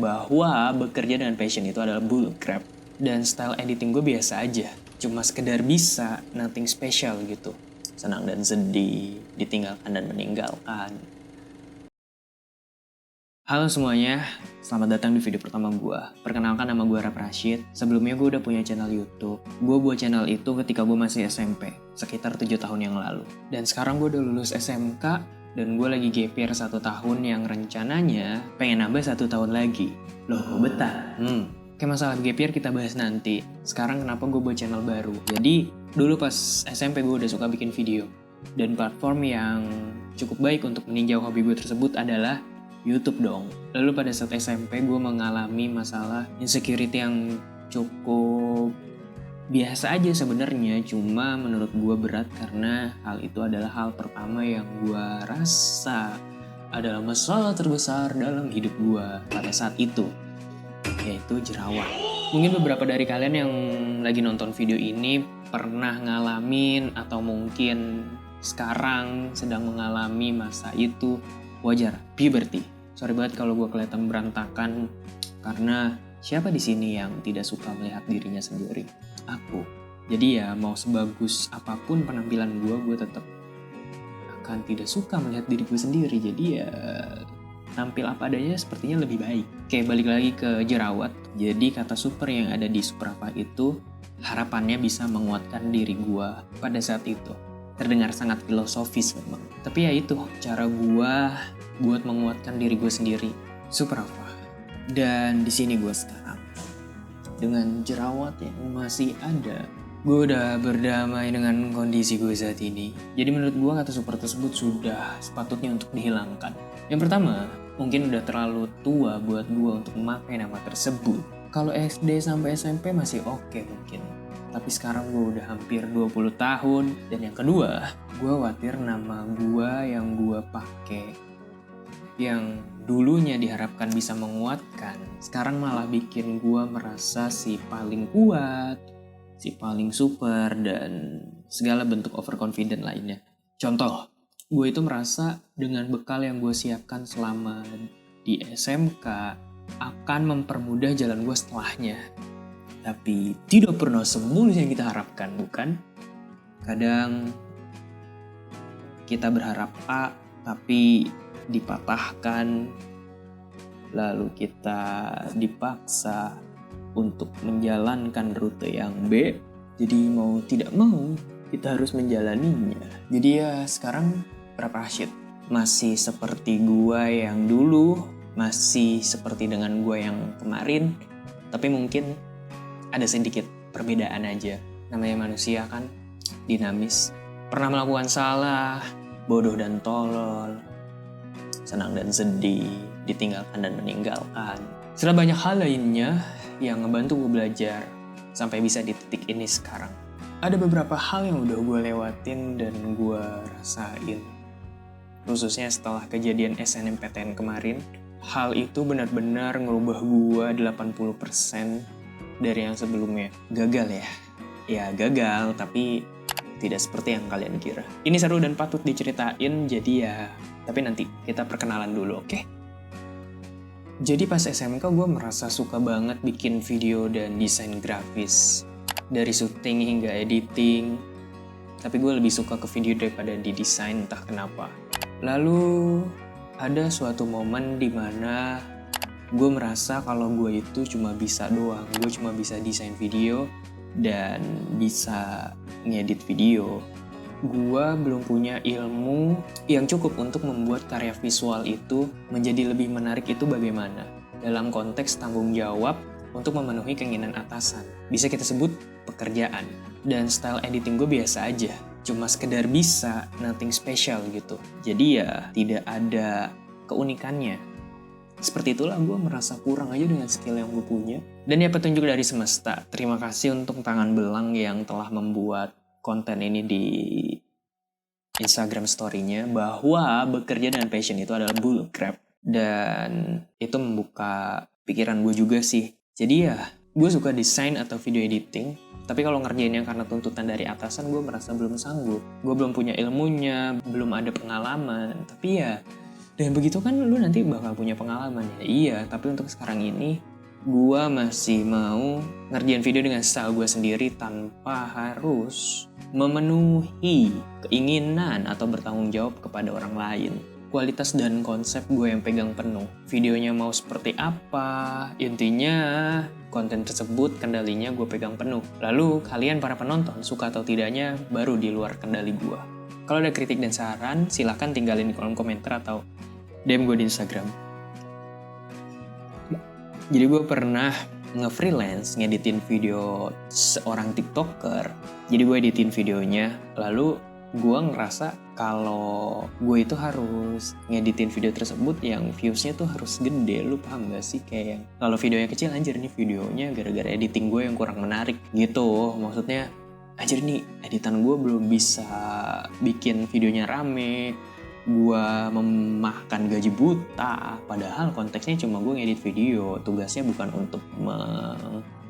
bahwa bekerja dengan passion itu adalah bullcrap. Dan style editing gue biasa aja, cuma sekedar bisa, nothing special gitu. Senang dan sedih, ditinggalkan dan meninggalkan. Halo semuanya, selamat datang di video pertama gue. Perkenalkan, nama gue Rap Rashid. Sebelumnya gue udah punya channel YouTube. Gue buat channel itu ketika gue masih SMP, sekitar 7 tahun yang lalu. Dan sekarang gue udah lulus SMK, dan gue lagi gap year 1 tahun yang rencananya pengen nambah 1 tahun lagi. Loh, kok betah? Kayak masalah gap year kita bahas nanti. Sekarang kenapa gue buat channel baru? Jadi, dulu pas SMP gue udah suka bikin video. Dan platform yang cukup baik untuk meninjau hobi gue tersebut adalah YouTube dong. Lalu pada saat SMP gue mengalami masalah insecurity yang cukup biasa aja sebenarnya, cuma menurut gue berat karena hal itu adalah hal pertama yang gue rasa adalah masalah terbesar dalam hidup gue pada saat itu, yaitu jerawat. Mungkin beberapa dari kalian yang lagi nonton video ini pernah ngalamin atau mungkin sekarang sedang mengalami masa itu. Wajar, puberty. Sorry banget kalau gue kelihatan berantakan, karena siapa di sini yang tidak suka melihat dirinya sendiri? Aku. Jadi ya mau sebagus apapun penampilan gue tetap akan tidak suka melihat diri gue sendiri. Jadi ya tampil apa adanya sepertinya lebih baik. Oke, balik lagi ke jerawat. Jadi kata super yang ada di Superapa itu harapannya bisa menguatkan diri gue pada saat itu. Terdengar sangat filosofis memang. Tapi ya itu, cara gue buat menguatkan diri gue sendiri. Superapa. Dan di sini gue sekarang. Dengan jerawat yang masih ada, gue udah berdamai dengan kondisi gue saat ini. Jadi menurut gue kata super tersebut sudah sepatutnya untuk dihilangkan. Yang pertama, mungkin udah terlalu tua buat gue untuk memakai nama tersebut. Kalau SD sampai SMP masih oke mungkin. Tapi sekarang gue udah hampir 20 tahun. Dan yang kedua, gue khawatir nama gue yang gue pakai, yang dulunya diharapkan bisa menguatkan, sekarang malah bikin gue merasa si paling kuat, si paling super, dan segala bentuk overconfident lainnya. Contoh, gue itu merasa dengan bekal yang gue siapkan selama di SMK akan mempermudah jalan gue setelahnya. Tapi tidak pernah semulus yang kita harapkan, bukan? Kadang kita berharap A, tapi dipatahkan, lalu kita dipaksa untuk menjalankan rute yang B. Jadi mau tidak mau, kita harus menjalaninya. Jadi ya sekarang Rap Rashid masih seperti gua yang dulu, masih seperti dengan gua yang kemarin, tapi mungkin ada sedikit perbedaan aja. Namanya manusia kan, dinamis. Pernah melakukan salah, bodoh dan tolol, senang dan sedih, ditinggalkan dan meninggalkan. Setelah banyak hal lainnya yang ngebantu gue belajar sampai bisa di titik ini sekarang. Ada beberapa hal yang udah gue lewatin dan gue rasain. Khususnya setelah kejadian SNMPTN kemarin, hal itu benar-benar ngerubah gue 80% dari yang sebelumnya. Gagal ya? Ya gagal, tapi tidak seperti yang kalian kira. Ini seru dan patut diceritain, jadi ya... Tapi nanti kita perkenalan dulu, oke? Jadi pas SMK gue merasa suka banget bikin video dan desain grafis. Dari syuting hingga editing. Tapi gue lebih suka ke video daripada di desain, entah kenapa. Lalu ada suatu momen dimana gue merasa kalau gue itu cuma bisa doang. Gue cuma bisa desain video dan bisa ngedit video. Gue belum punya ilmu yang cukup untuk membuat karya visual itu menjadi lebih menarik. Itu bagaimana? Dalam konteks tanggung jawab untuk memenuhi keinginan atasan. Bisa kita sebut pekerjaan. Dan style editing gue biasa aja. Cuma sekedar bisa, nothing special gitu. Jadi ya tidak ada keunikannya. Seperti itulah gue merasa kurang aja dengan skill yang gue punya. Dan ya petunjuk dari semesta. Terima kasih untuk tangan belang yang telah membuat konten ini di Instagram story-nya, bahwa bekerja dengan passion itu adalah bullcrap. Dan itu membuka pikiran gue juga sih. Jadi ya, gue suka desain atau video editing, tapi kalau ngerjainnya karena tuntutan dari atasan, gue merasa belum sanggup. Gue belum punya ilmunya, belum ada pengalaman, tapi ya Dan begitu kan lu nanti bakal punya pengalaman ya. Iya, tapi untuk sekarang ini gue masih mau ngerjain video dengan style gue sendiri tanpa harus memenuhi keinginan atau bertanggung jawab kepada orang lain. Kualitas dan konsep gue yang pegang penuh. Videonya mau seperti apa, intinya konten tersebut kendalinya gue pegang penuh. Lalu kalian para penonton suka atau tidaknya baru di luar kendali gue. Kalau ada kritik dan saran, silahkan tinggalin di kolom komentar atau DM gue di Instagram. Jadi gue pernah nge-freelance, ngeditin video seorang TikToker. Jadi gue editin videonya, lalu gue ngerasa kalau gue itu harus ngeditin video tersebut yang viewsnya tuh harus gede. Lu paham gak sih? Kayak yang kalau videonya kecil, anjir nih videonya gara-gara editing gue yang kurang menarik gitu. Maksudnya, anjir nih editan gue belum bisa bikin videonya rame, gue memakan gaji buta, padahal konteksnya cuma gue ngedit video, tugasnya bukan untuk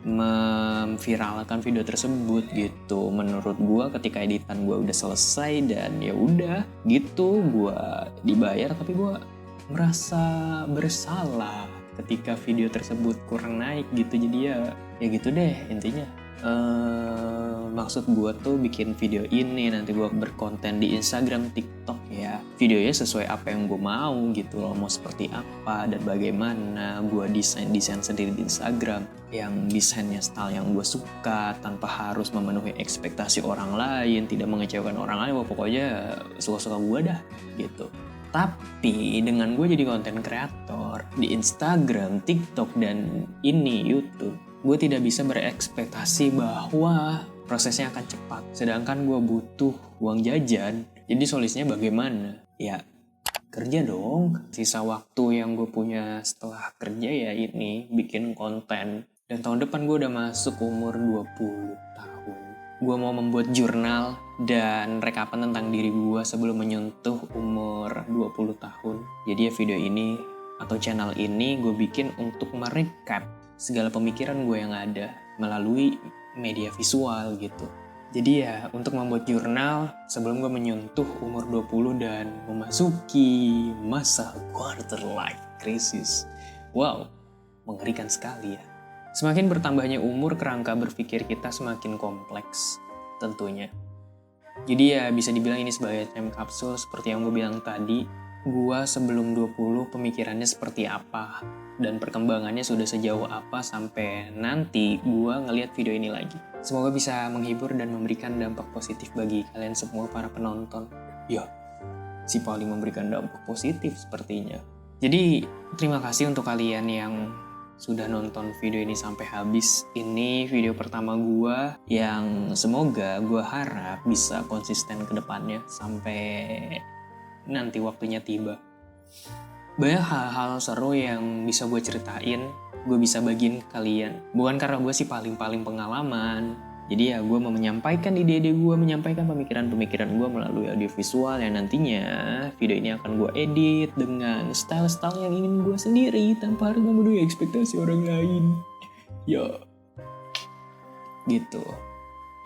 memviralkan video tersebut gitu. Menurut gue ketika editan gue udah selesai dan ya udah gitu, gue dibayar tapi gue merasa bersalah ketika video tersebut kurang naik gitu. Jadi ya gitu deh intinya. Maksud gue tuh bikin video ini nanti gue berkonten di Instagram, TikTok ya. Videonya sesuai apa yang gue mau gitu loh, mau seperti apa dan bagaimana. Gue desain sendiri di Instagram yang desainnya style yang gue suka tanpa harus memenuhi ekspektasi orang lain, tidak mengecewakan orang lain. Pokoknya suka-suka gue dah gitu. Tapi dengan gue jadi konten kreator di Instagram, TikTok, dan ini YouTube, gue tidak bisa berekspektasi bahwa prosesnya akan cepat. Sedangkan gue butuh uang jajan. Jadi solusinya bagaimana? Ya kerja dong. Sisa waktu yang gue punya setelah kerja ya ini, bikin konten. Dan tahun depan gue udah masuk umur 20 tahun. Gue mau membuat jurnal dan rekapan tentang diri gue sebelum menyentuh umur 20 tahun. Jadi ya video ini atau channel ini gue bikin untuk merecap segala pemikiran gue yang ada melalui media visual gitu. Jadi ya untuk membuat jurnal sebelum gue menyentuh umur 20 dan memasuki masa quarter life crisis. Wow, mengerikan sekali ya. Semakin bertambahnya umur, kerangka berpikir kita semakin kompleks tentunya. Jadi ya bisa dibilang ini sebagai time capsule seperti yang gue bilang tadi. Gua sebelum 20 pemikirannya seperti apa dan perkembangannya sudah sejauh apa sampai nanti gua ngelihat video ini lagi. Semoga bisa menghibur dan memberikan dampak positif bagi kalian semua para penonton. Ya, si paling memberikan dampak positif sepertinya. Jadi terima kasih untuk kalian yang sudah nonton video ini sampai habis. Ini video pertama gua yang semoga gua harap bisa konsisten ke depannya sampai nanti waktunya tiba. Banyak hal-hal seru yang bisa gue ceritain, gue bisa bagiin ke kalian. Bukan karena gue sih paling pengalaman. Jadi ya gue mau menyampaikan ide-ide gue, menyampaikan pemikiran-pemikiran gue melalui audio visual yang nantinya video ini akan gue edit dengan style-style yang ingin gue sendiri tanpa harus memenuhi ekspektasi orang lain. Ya, gitu.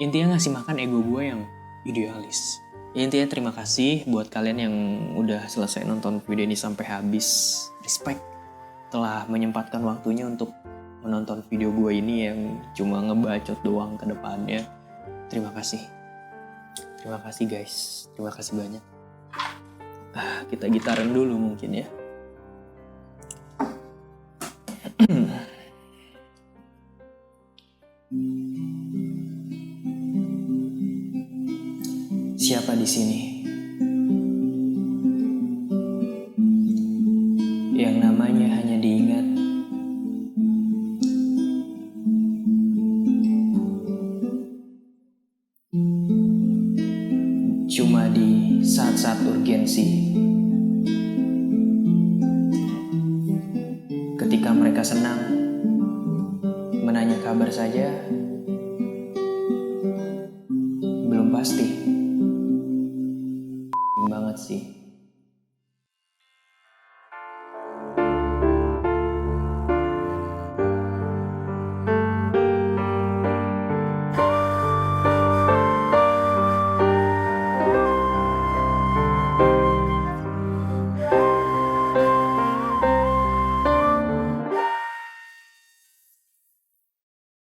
Intinya ngasih makan ego gue yang idealis. Intinya terima kasih buat kalian yang udah selesai nonton video ini sampai habis. Respect telah menyempatkan waktunya untuk menonton video gue ini yang cuma ngebacot doang ke depannya. Terima kasih. Terima kasih guys. Terima kasih banyak. Kita gitaran dulu mungkin ya. Siapa di sini yang namanya hanya diingat cuma di saat-saat urgensi, ketika mereka senang menanya kabar saja belum pasti.